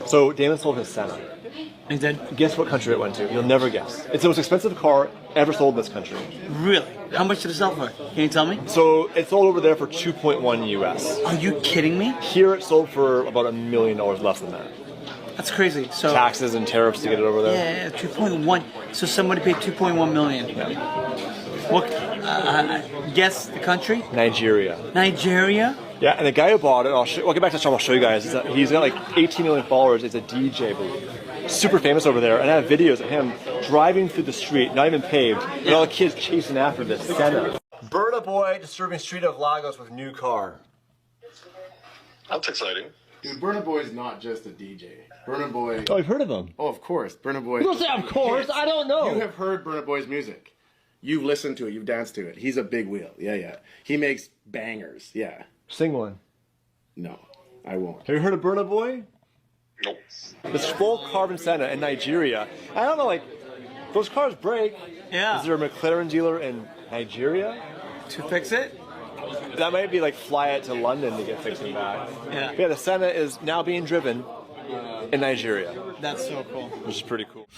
So Damon sold his Senna. And then, Guess what country it went to? You'll never guess. It's the most expensive car ever sold in this country. really? How much did it sell for? Can you tell me? So it sold over there for 2.1 US. Are you kidding me? Here it sold for about $1 million less than that. That's crazy. So Taxes and tariffs to get it over there. yeah, 2.1. So somebody paid 2.1 million. What? Guess the country? Nigeria. Nigeria. Yeah, and the guy who bought it, I'll get back to the shop, I'll show you guys. He's got like 18 million followers. He's a DJ, I believe. Super famous over there. And I have videos of him driving through the street, not even paved, and all the kids chasing after this Senna. Burna boy disturbing street of Lagos with new car. That's exciting. Dude, Burna Boy is not just a DJ. Burna Boy. Oh, I've heard of him. Oh, of course. Burna Boy. Don't say of course. I don't know. You have heard Burna Boy's music. You've listened to it. You've danced to it. He's a big wheel. Yeah, yeah. He makes bangers. Yeah. Sing one. No, I won't. Have you heard of Burna boy? Nope. This full carbon Senna in Nigeria. I don't know, like, those cars break. Yeah. Is there a McLaren dealer in Nigeria? To fix it? That might be like fly it to London to get fixed and back. Yeah. But yeah, the Senna is now being driven in Nigeria, That's so cool. which is pretty cool.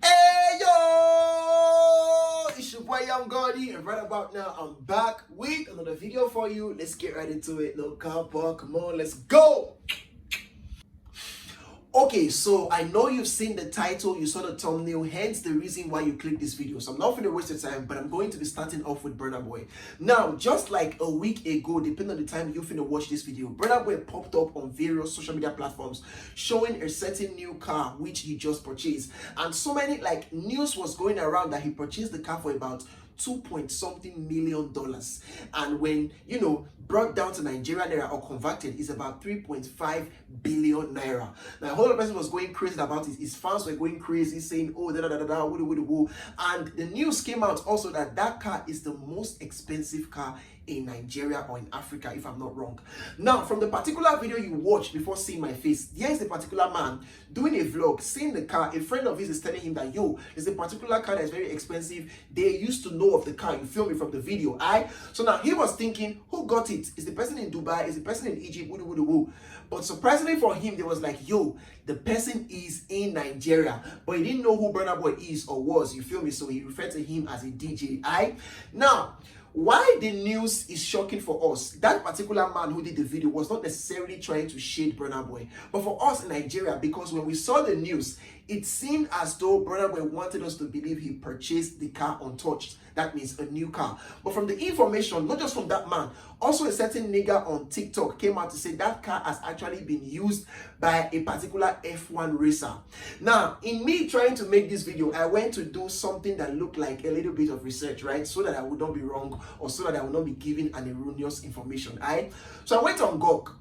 Hey yo! It's your boy Young Gordy, and right about now I'm back with another video for you. Let's get right into it. No car park, come on, let's go! Okay, so I know you've seen the title, you saw the thumbnail, hence the reason why you clicked this video. So I'm not going to waste your time, but I'm going to be starting off with Burna Boy. Now, just like a week ago, depending on the time you're finna watch this video, Burna Boy popped up on various social media platforms showing a certain new car which he just purchased. And so many like news was going around that he purchased the car for about $2.something million, and when you know brought down to Nigerian naira or converted is about 3.5 billion naira. Now a whole lot of person was going crazy about it. His fans were going crazy saying, oh, da da da da da, woo, woo, woo. And the news came out also that that car is the most expensive car in Nigeria or in Africa, if I'm not wrong. Now, from the particular video you watched before seeing my face, there is a particular man doing a vlog, seeing the car. A friend of his is telling him that, yo, there's a particular car that is very expensive. They used to know of the car. You film it from the video, So now he was thinking, who got it? Is the person in Dubai? Is the person in Egypt? Woo, woo, woo. But surprisingly for him, they was like, yo, the person is in Nigeria. But he didn't know who Burna Boy is or was, you feel me? So he referred to him as a DJ, Now, why the news is shocking for us, that particular man who did the video was not necessarily trying to shade Burna Boy, but for us in Nigeria, because when we saw the news, it seemed as though Burna Boy wanted us to believe he purchased the car untouched. That means a new car. But from the information, not just from that man, also a certain nigga on TikTok came out to say that car has actually been used by a particular F1 racer. Now, in me trying to make this video, I went to do something that looked like a little bit of research, right? So that I would not be wrong or so that I would not be giving an erroneous information, So I went on Gawk.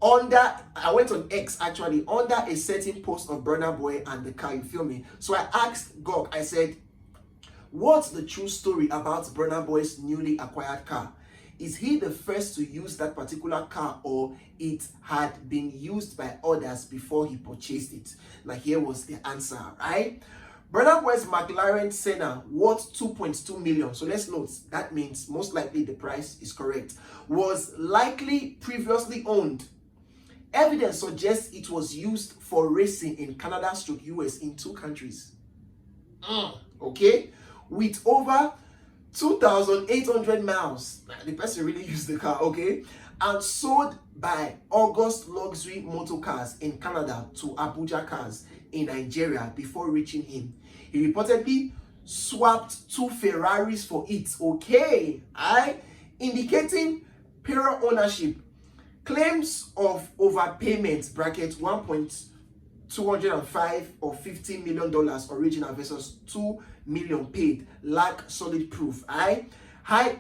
I went on X actually, under a certain post of Burna Boy and the car, you feel me? So I asked Gawk, I said, what's the true story about Burna Boy's newly acquired car? Is he the first to use that particular car, or it had been used by others before he purchased it? Now here was the answer, Burna Boy's McLaren Senna, worth 2.2 million. So let's note, that means most likely the price is correct. Was likely previously owned. Evidence suggests it was used for racing in Canada / US in 2 countries. Okay? With over 2,800 miles. The person really used the car, okay? And sold by August Luxury Motor Cars in Canada to Abuja Cars in Nigeria before reaching him. He reportedly swapped 2 Ferraris for it, okay? Indicating prior ownership. Claims of overpayment, bracket 1.205 or $50 million original versus 2 million paid, lack solid proof. High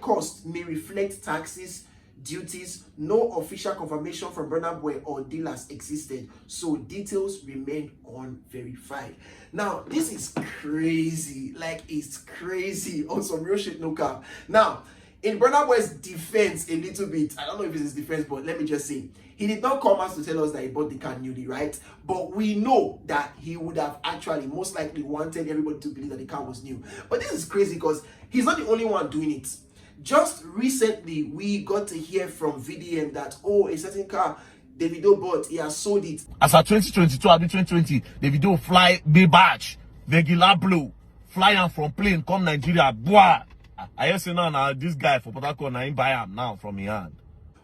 cost may reflect taxes, duties. No official confirmation from Burna Boy or dealers existed, so details remain unverified. Now this is crazy, like it's crazy on some real shit, no cap. Now, in Burna Boy's defense, a little bit, I don't know if it's his defense, but let me just say, he did not come out to tell us that he bought the car newly, right? But we know that he would have actually most likely wanted everybody to believe that the car was new. But this is crazy because he's not the only one doing it. Just recently, we got to hear from VDM that, oh, a certain car Davido bought, he has sold it. As at 2022, I'll be 2020, Davido fly big batch, regular blue, flying from plane, come Nigeria, boah. I hear say now this guy for Port Harcourt, now he buy him now from his hand.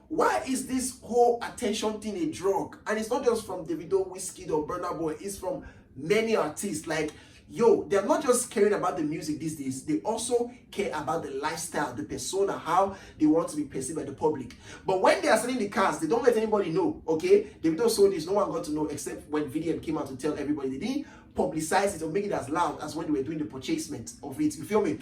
Why is this whole attention thing a drug? And it's not just from Davido, Whiskey or Burna Boy, it's from many artists. Like, yo, they're not just caring about the music these days, they also care about the lifestyle, the persona, how they want to be perceived by the public. But when they are selling the cars, they don't let anybody know, okay? Davido sold this, no one got to know except when VDM came out to tell everybody. They didn't publicize it or make it as loud as when they were doing the purchasement of it, you feel me?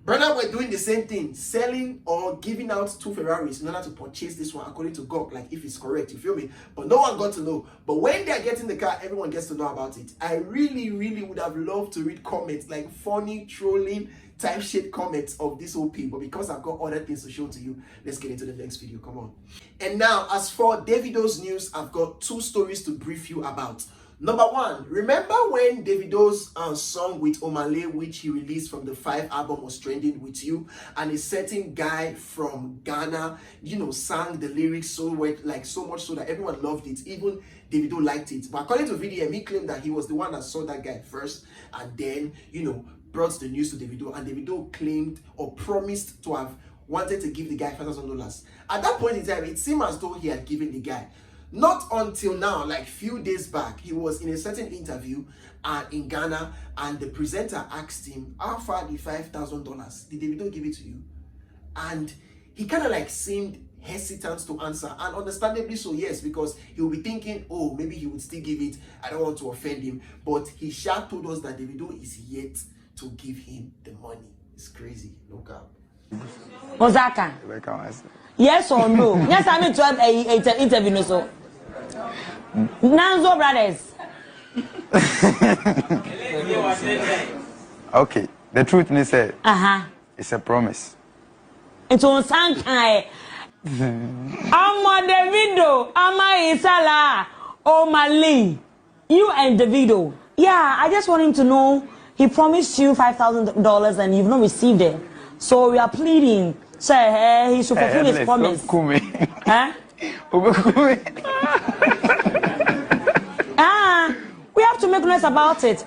Burna were doing the same thing, selling or giving out 2 Ferraris in order to purchase this one according to Gok, like if it's correct, you feel me? But no one got to know. But when they're getting the car, everyone gets to know about it. I really would have loved to read comments, like funny, trolling, type shit comments of this OP, but because I've got other things to show to you, let's get into the next video, come on. And now, as for Davido's news, I've got 2 stories to brief you about. Number 1, remember when Davido's song with Omale, which he released from the 5 album, was trending with you, and a certain guy from Ghana, you know, sang the lyrics so well, like so much so that everyone loved it, even Davido liked it. But according to VDM, he claimed that he was the one that saw that guy first, and then, you know, brought the news to Davido, and Davido claimed or promised to have wanted to give the guy $5,000. At that point in time, it seemed as though he had given the guy. Not until now, like few days back, he was in a certain interview in Ghana, and the presenter asked him, how far the $5,000? Did Davido give it to you? And he kind of like seemed hesitant to answer, and understandably so, yes, because he will be thinking, oh, maybe he would still give it, I don't want to offend him. But he sure told us that Davido is yet to give him the money. It's crazy. Look out. Ozaka. Yes or no? Yes, I mean to have a interview no so. Nanzo brothers. Okay, the truth is said. It's a promise. It's on Sankai. Ama Davido, Ama Isala, Omale. You and Davido. Yeah, I just want him to know he promised you $5,000 and you've not received it. So we are pleading. Say he should fulfill his promise. Huh? We have to make noise about it.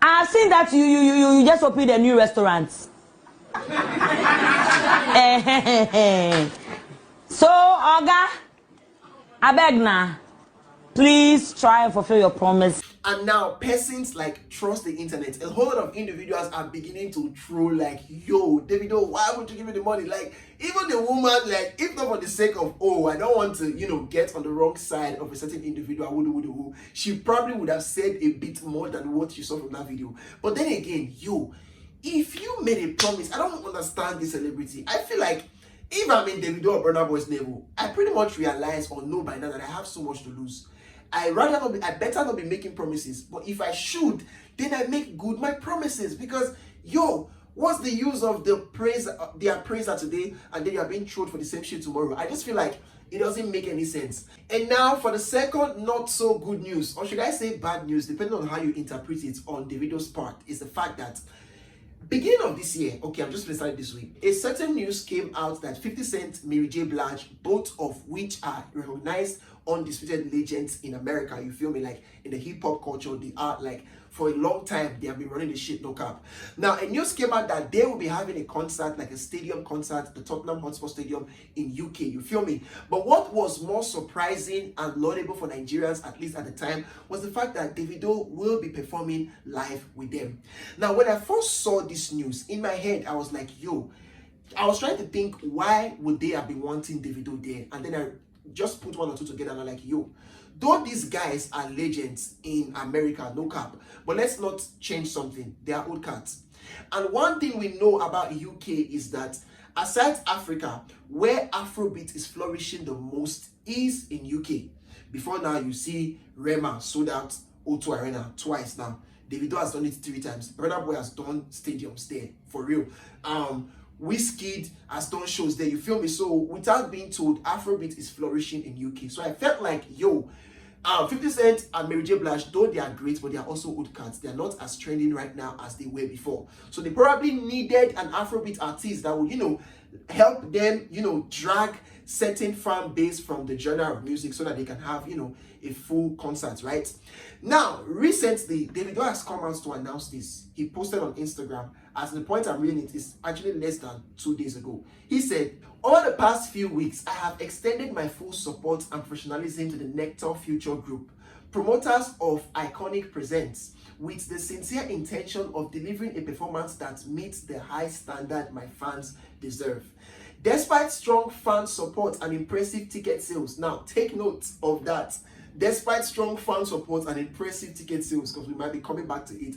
I've seen that you just opened a new restaurant. So, Oga, I beg now, please try and fulfill your promise. And now persons like trust the internet. A whole lot of individuals are beginning to troll like, yo, Davido, why would you give me the money? Like, even the woman, like, if not for the sake of, oh, I don't want to, you know, get on the wrong side of a certain individual, she probably would have said a bit more than what you saw from that video. But then again, yo, if you made a promise, I don't understand this celebrity. I feel like if I'm in Davido or Burna Boy's level, I pretty much realize or know by now that I have so much to lose. I better not be making promises. But if I should, then I make good my promises. Because, yo, what's the use of their praiser today and then you're being trolled for the same shit tomorrow? I just feel like it doesn't make any sense. And now for the second not so good news, or should I say bad news, depending on how you interpret it on Davido's part, is the fact that beginning of this year, okay, I'm just going to start it this week, a certain news came out that 50 Cent, Mary J. Blige, both of which are recognized undisputed legends in America, you feel me, like in the hip-hop culture, they are like, for a long time, they have been running the shit, no cap. Now, a news came out that they will be having a concert, like a stadium concert, the Tottenham Hotspur Stadium in UK, you feel me? But what was more surprising and laudable for Nigerians, at least at the time, was the fact that Davido will be performing live with them. Now, when I first saw this news, in my head, I was like, yo, I was trying to think, why would they have been wanting Davido there? And then I just put one or two together and I'm like, yo, though these guys are legends in America, no cap, but let's not change something. They are old cats. And one thing we know about UK is that aside Africa, where Afrobeat is flourishing the most is in UK. Before now, you see Rema sold out O2 Arena twice now. Davido has done it 3 times. Burna Boy has done stadiums there, for real. Whiskey has done shows there, you feel me? So without being told, Afrobeat is flourishing in UK. So I felt like, yo, 50 Cent and Mary J. Blige, though they are great, but they are also old cats. They are not as trending right now as they were before. So they probably needed an Afrobeat artist that would, you know, help them, you know, drag certain fan base from the genre of music so that they can have, you know, a full concert, right? Now, recently, Davido has come out to announce this. He posted on Instagram. As the point I'm reading it is actually less than 2 days ago. He said, over the past few weeks, I have extended my full support and professionalism to the Nectar Future Group, promoters of Iconic Presents, with the sincere intention of delivering a performance that meets the high standard my fans deserve. Despite strong fan support and impressive ticket sales, now take note of that. Despite strong fan support and impressive ticket sales, because we might be coming back to it,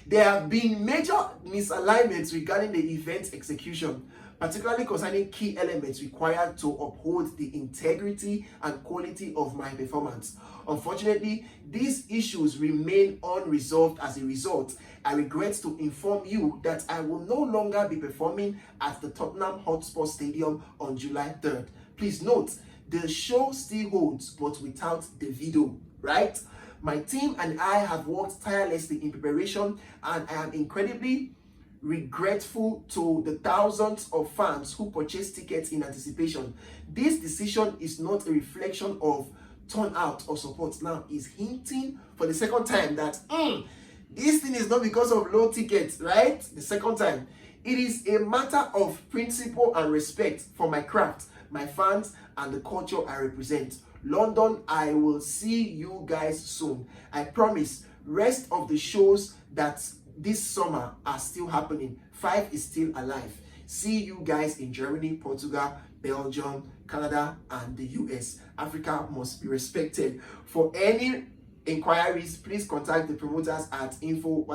there have been major misalignments regarding the event execution, particularly concerning key elements required to uphold the integrity and quality of my performance. Unfortunately, these issues remain unresolved. As a result, I regret to inform you that I will no longer be performing at the Tottenham Hotspur Stadium on July 3rd. Please note, the show still holds, but without Davido, right? My team and I have worked tirelessly in preparation, and I am incredibly regretful to the thousands of fans who purchased tickets in anticipation. This decision is not a reflection of turnout or support. Now, is hinting for the second time that this thing is not because of low tickets, right? The second time. It is a matter of principle and respect for my craft, my fans, and the culture I represent. London, I will see you guys soon. I promise. Rest of the shows that this summer are still happening. 5 is still alive. See you guys in Germany, Portugal, Belgium, Canada, and the US. Africa must be respected. For any inquiries, please contact the promoters at info.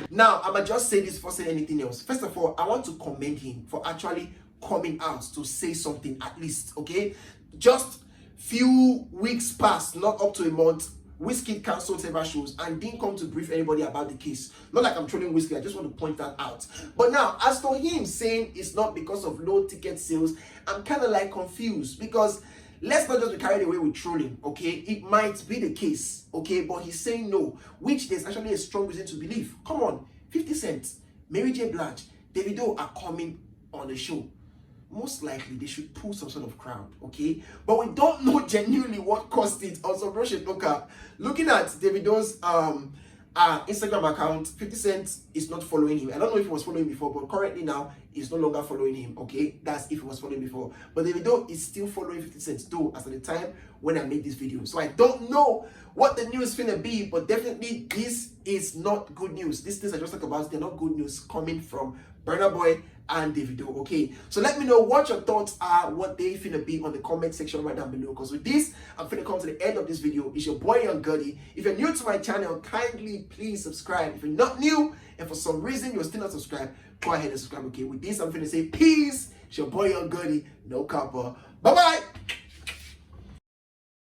Now, I'ma just say this before saying anything else. First of all, I want to commend him for actually coming out to say something, at least, okay? Just few weeks past, not up to a month, Wizkid cancelled several shows and didn't come to brief anybody about the case. Not like I'm trolling Wizkid, I just want to point that out. But now, as for him saying it's not because of low ticket sales, I'm kind of like confused, because let's not just be carried away with trolling, okay? It might be the case, okay? But he's saying no, which there's actually a strong reason to believe. Come on, 50 Cent, Mary J. Blige, Davido are coming on the show. Most likely they should pull some sort of crowd, okay? But we don't know genuinely what caused it. Also, bro should look up. Looking at Davido's Instagram account, 50 Cent is not following him. I don't know if he was following before, but currently now he's no longer following him, okay? That's if he was following before. But Davido is still following 50 Cent though, as at the time when I made this video. So I don't know what the news finna be, but definitely this is not good news. These things I just talked about, they're not good news coming from Burna Boy and Davido, okay? So let me know what your thoughts are, what they finna be on the comment section right down below. Because with this, I'm finna come to the end of this video. It's your boy Young Goody. If you're new to my channel, kindly please subscribe. If you're not new and for some reason you're still not subscribed, go ahead and subscribe, okay? With this, I'm finna say peace. It's your boy Young Goody, no copper. Bye-bye.